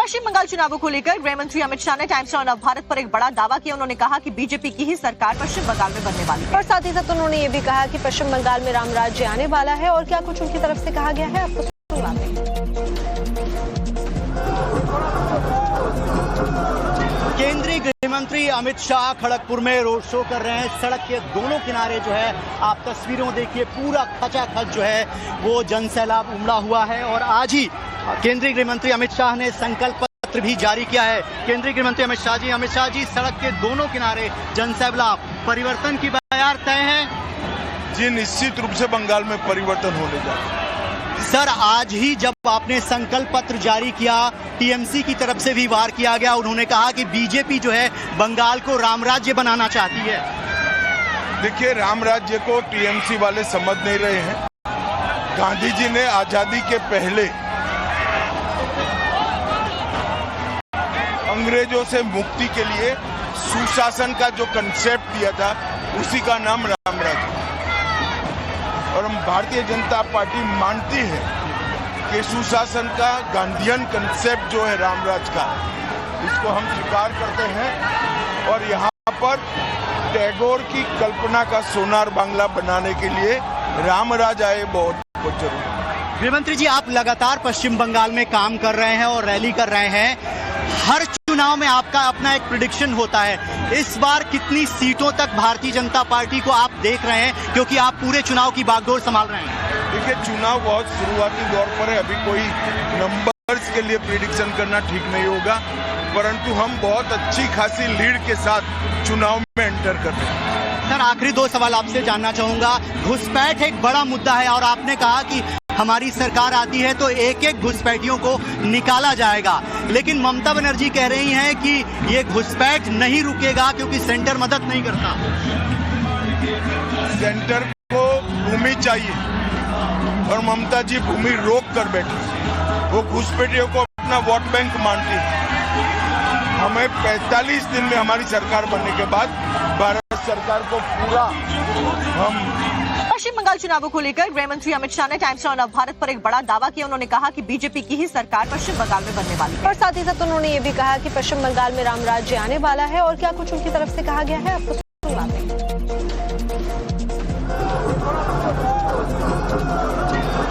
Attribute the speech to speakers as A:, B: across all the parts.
A: पश्चिम बंगाल चुनावों को लेकर गृह मंत्री अमित शाह ने टाइम्स ऑफ भारत पर एक बड़ा दावा किया। उन्होंने कहा कि बीजेपी की ही सरकार पश्चिम बंगाल में बनने वाली है और साथ ही साथ उन्होंने ये भी कहा कि पश्चिम बंगाल में राम राज्य आने वाला है। और क्या कुछ उनकी तरफ से कहा गया है, आपको सुनवाते हैं।
B: केंद्रीय गृह मंत्री अमित शाह खड़गपुर में रोड शो कर रहे हैं। सड़क के दोनों किनारे जो है आप तस्वीरों देखिए, पूरा खचाखच जो है वो जनसैलाब उमड़ा हुआ है। और आज ही केंद्रीय गृह मंत्री अमित शाह ने संकल्प पत्र भी जारी किया है। केंद्रीय गृह मंत्री अमित शाह जी सड़क के दोनों किनारे जनसैलाब, परिवर्तन की बयार तय है
C: जी। निश्चित रूप से बंगाल में परिवर्तन होने जा रहा है।
B: सर, आज ही जब आपने संकल्प पत्र जारी किया, टीएमसी की तरफ से भी वार किया गया। उन्होंने कहा कि बीजेपी जो है बंगाल को राम राज्य बनाना चाहती है।
C: देखिए, राम राज्य को टीएमसी वाले समझ नहीं रहे हैं। गांधी जी ने आजादी के पहले अंग्रेजों से मुक्ति के लिए सुशासन का जो कंसेप्ट दिया था, उसी का नाम राम राज्य। और हम भारतीय जनता पार्टी मानती है कि सुशासन का गांधीयन कंसेप्ट जो है रामराज का, इसको हम स्वीकार करते हैं। और यहाँ पर टैगोर की कल्पना का सोनार बांग्ला बनाने के लिए रामराज आए बहुत जरूरी है।
B: गृहमंत्री जी, आप लगातार पश्चिम बंगाल में काम कर रहे हैं और रैली कर रहे हैं। हर चुनाव में आपका अपना एक प्रेडिक्शन होता है। इस बार कितनी सीटों तक भारतीय जनता पार्टी को आप देख रहे हैं, क्योंकि आप पूरे चुनाव की बागडोर संभाल रहे हैं?
C: देखिए, चुनाव बहुत शुरुआती दौर पर है, अभी कोई नंबर्स के लिए प्रेडिक्शन करना ठीक नहीं होगा, परंतु हम बहुत अच्छी खासी लीड के साथ चुनाव में एंटर कर रहे हैं।
B: सर, आखिरी दो सवाल आपसे जानना चाहूंगा। घुसपैठ एक बड़ा मुद्दा है और आपने कहा कि हमारी सरकार आती है तो एक एक घुसपैठियों को निकाला जाएगा, लेकिन ममता बनर्जी कह रही हैं कि ये घुसपैठ नहीं रुकेगा क्योंकि सेंटर मदद नहीं करता।
C: सेंटर को भूमि चाहिए और ममता जी भूमि रोक कर बैठी। वो घुसपैठियों को अपना वोट बैंक मानती है। हमें 45 दिन में हमारी सरकार बनने के बाद भारत सरकार को पूरा हम
A: पश्चिम बंगाल चुनावों को लेकर गृह मंत्री अमित शाह ने टाइम्स ऑफ भारत पर एक बड़ा दावा किया। उन्होंने कहा कि बीजेपी की ही सरकार पश्चिम बंगाल में बनने वाली है और साथ ही साथ उन्होंने ये भी कहा कि पश्चिम बंगाल में राम राज्य आने वाला है। और क्या कुछ उनकी तरफ से कहा गया है, आपको सुनवाते हैं।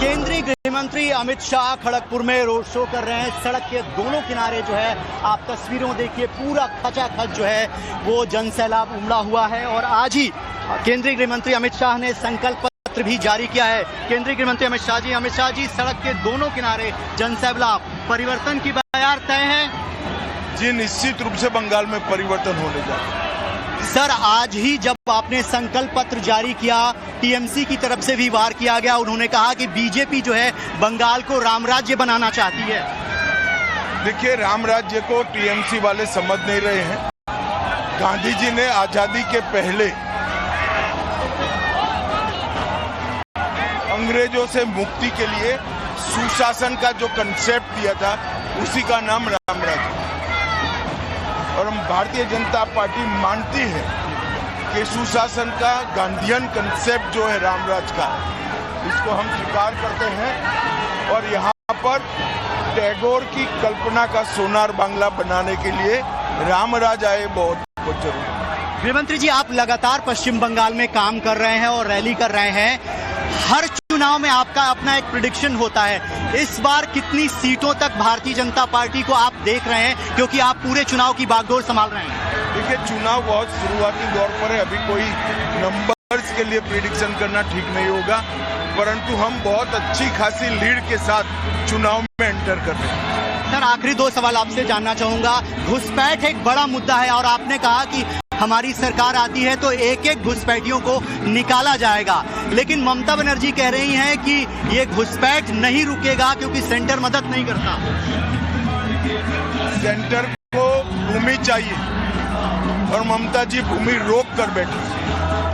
B: केंद्रीय गृह मंत्री अमित शाह खड़गपुर में रोड शो कर रहे हैं। सड़क के दोनों किनारे जो है आप तस्वीरों देखिए, पूरा खचाखच जो है वो जनसैलाब उमड़ा हुआ है। और आज ही केंद्रीय गृह मंत्री अमित शाह ने संकल्प पत्र भी जारी किया है। केंद्रीय गृह मंत्री अमित शाह जी सड़क के दोनों किनारे जनसैलाब, परिवर्तन की बयार तय है
C: जी। निश्चित रूप से बंगाल में परिवर्तन होने जा रहा है।
B: सर, आज ही जब आपने संकल्प पत्र जारी किया, टीएमसी की तरफ से भी वार किया गया। उन्होंने कहा कि बीजेपी जो है बंगाल को राम राज्य बनाना चाहती है।
C: देखिए, राम राज्य को टीएमसी वाले समझ नहीं रहे हैं। गांधी जी ने आजादी के पहले अंग्रेजों से मुक्ति के लिए सुशासन का जो कंसेप्ट दिया था, उसी का नाम राम राज्य। और हम भारतीय जनता पार्टी मानती है कि सुशासन का गांधीयन कंसेप्ट जो है रामराज का, इसको हम स्वीकार करते हैं। और यहाँ पर टैगोर की कल्पना का सोनार बांग्ला बनाने के लिए रामराज आए बहुत जरूरी है।
B: गृहमंत्री जी, आप लगातार पश्चिम बंगाल में काम कर रहे हैं और रैली कर रहे हैं। हर चुनाव में आपका अपना एक प्रेडिक्शन होता है। इस बार कितनी सीटों तक भारतीय जनता पार्टी को आप देख रहे हैं, क्योंकि आप पूरे चुनाव की बागडोर संभाल रहे हैं?
C: देखिए, चुनाव बहुत शुरुआती दौर पर है, अभी कोई नंबर्स के लिए प्रेडिक्शन करना ठीक नहीं होगा, परंतु हम बहुत अच्छी खासी लीड के साथ चुनाव में एंटर कर रहे हैं।
B: सर, आखिरी दो सवाल आपसे जानना चाहूंगा। घुसपैठ एक बड़ा मुद्दा है और आपने कहा कि हमारी सरकार आती है तो एक एक घुसपैठियों को निकाला जाएगा, लेकिन ममता बनर्जी कह रही हैं कि ये घुसपैठ नहीं रुकेगा क्योंकि सेंटर मदद नहीं करता।
C: सेंटर को भूमि चाहिए और ममता जी भूमि रोक कर बैठी।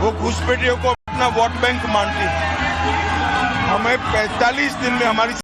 C: वो घुसपैठियों को अपना वोट बैंक मानती है। हमें 45 दिन में हमारी